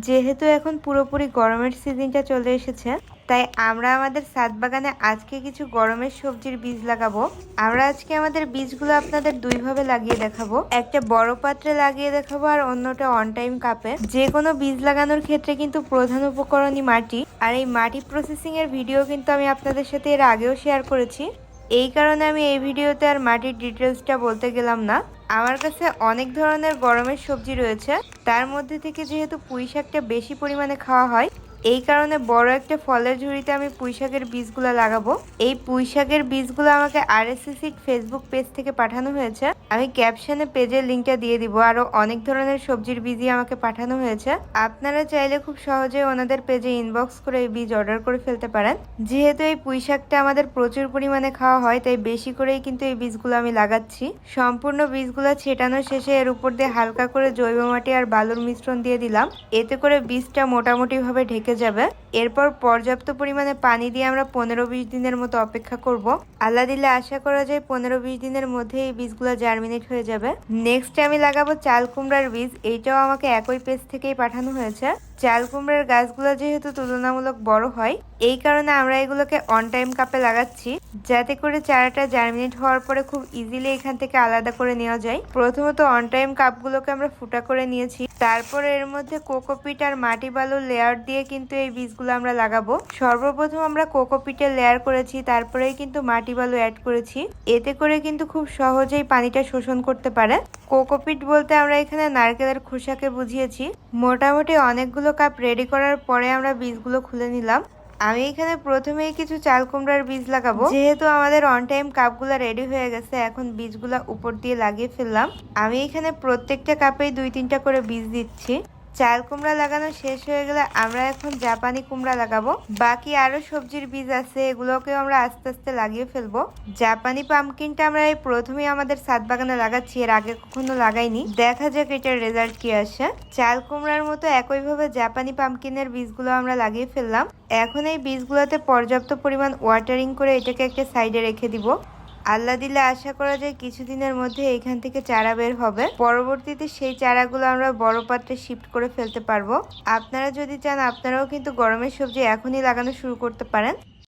যেহেতু এখন পুরোপুরি গরমের সিজনটা চলে এসেছে, তাই আমরা আমাদের ছাদ বাগানে আজকে কিছু গরমের সবজির বীজ লাগাবো। আমরা আজকে আমাদের বীজগুলো আপনাদের দুইভাবে লাগিয়ে দেখাবো, একটা বড় পাত্রে লাগিয়ে দেখাবো আর অন্যটা অন টাইম কাপে। যে কোনো বীজ লাগানোর ক্ষেত্রে কিন্তু প্রধান উপকরণই মাটি, আর এই মাটি প্রসেসিং এর ভিডিও কিন্তু আমি আপনাদের সাথে এর আগেও শেয়ার করেছি। এই কারণে আমি এই ভিডিওতে আর মাটির ডিটেলসটা বলতে গেলাম না। আমার কাছে অনেক ধরনের গরমের সবজি রয়েছে, তার মধ্যে থেকে যেহেতু পুঁই শাকটা বেশি পরিমাণে খাওয়া হয়, এই কারণে বড় একটা ফলের ঝুড়িতে আমি পুঁই শাকের বীজগুলো লাগাবো। এই পুঁই শাকের বীজগুলো আমাকে RSC ফেসবুক পেজ থেকে পাঠানো হয়েছে। আমি ক্যাপশনে পেজের লিঙ্কটা দিয়ে দিব। আরো অনেক ধরনের সবজির বীজই আমাকে পাঠানো হয়েছে। আপনারা চাইলে খুব সহজে ওনাদের পেজে ইনবক্স করে এই বীজ অর্ডার করে ফেলতে পারেন। যেহেতু এই পুঁই শাকটা আমাদের প্রচুর পরিমাণে খাওয়া হয়, তাই বেশি করেই কিন্তু এই বীজগুলো আমি লাগাচ্ছি। সম্পূর্ণ বীজগুলো ছেটানোর শেষে এর উপর দিয়ে হালকা করে জৈব মাটি আর বালুর মিশ্রণ দিয়ে দিলাম। এতে করে বীজটা মোটামুটি ভাবে ঢেকে যাবে। এরপর পর্যাপ্ত পরিমাণে পানি দিয়ে আমরা 15-20 দিনের মতো অপেক্ষা করব। আল্লাহ দিলে আশা করা যায় 15-20 দিনের মধ্যে এই বীজগুলো জার্মিনেট হয়ে যাবে। নেক্সট আমি লাগাবো চাল কুমড়ার বীজ। এইটাও আমাকে একই পেজ থেকেই পাঠানো হয়েছে। চাল কুমড়ার গাছগুলো যেহেতু তুলনামূলক বড় হয়, এই কারণে আমরা এগুলোকে অন টাইম কাপে লাগাচ্ছি, যাতে করে চারাটা জার্মিনেট হওয়ার পরে খুব ইজিলি এখান থেকে আলাদা করে নেওয়া যায়। প্রথমত অন টাইম কাপগুলোকে আমরা ফুটা করে নিয়েছি, তারপর এর মধ্যে কোকোপিট আর মাটি বালুর লেয়ার দিয়ে কিন্তু এই বীজগুলো আমরা লাগাবো। সর্বপ্রথম আমরা কোকোপিটের লেয়ার করেছি, তারপরেই কিন্তু মাটি বালু অ্যাড করেছি। এতে করে কিন্তু খুব সহজেই পানিটা শোষণ করতে পারে। কোকোপিট বলতে আমরা এখানে নারকেলের খোসাকে বুঝিয়েছি। মোটামুটি অনেকগুলো কাপ রেডি করার পরে আমরা বীজগুলো খুলে নিলাম। আমি এখানে প্রথমেই কিছু চাল কুমড়ার বীজ লাগাবো। যেহেতু আমাদের অন টাইম কাপগুলো রেডি হয়ে গেছে, এখন বীজগুলো উপর দিয়ে লাগিয়ে ফেললাম। আমি এখানে প্রত্যেকটা কাপেই 2-3টা করে বীজ দিচ্ছি। চাল কুমড়া লাগানো শেষ হয়ে গেলে আমরা এখন জাপানি কুমড়া লাগাবো। বাকি আরো সবজির বীজ আছে, এগুলোকেও আমরা আস্তে আস্তে লাগিয়ে ফেলবো। জাপানি পাম্পকিনটা আমরা এই প্রথমেই আমাদের ছাদ বাগানে লাগাচ্ছি, এর আগে কখনো লাগাইনি। দেখা যাক এটার রেজাল্ট কি আসে। চাল কুমড়ার মতো একইভাবে জাপানি পাম্পকিনের বীজগুলো আমরা লাগিয়ে ফেললাম। এখন এই বীজগুলোতে পর্যাপ্ত পরিমাণ ওয়াটারিং করে এটাকে একটা সাইডে রেখে দিব। আল্লাহ দিলে আশা করা যায় কিছুদিনের মধ্যে এখান থেকে চারা বের হবে। পরবর্তীতে সেই চারাগুলো আমরা বড় পাত্রে শিফট করে ফেলতে পারবো। আপনারা যদি চান, আপনারাও কিন্তু গরমের সবজি এখনই লাগানো শুরু করতে পারেন।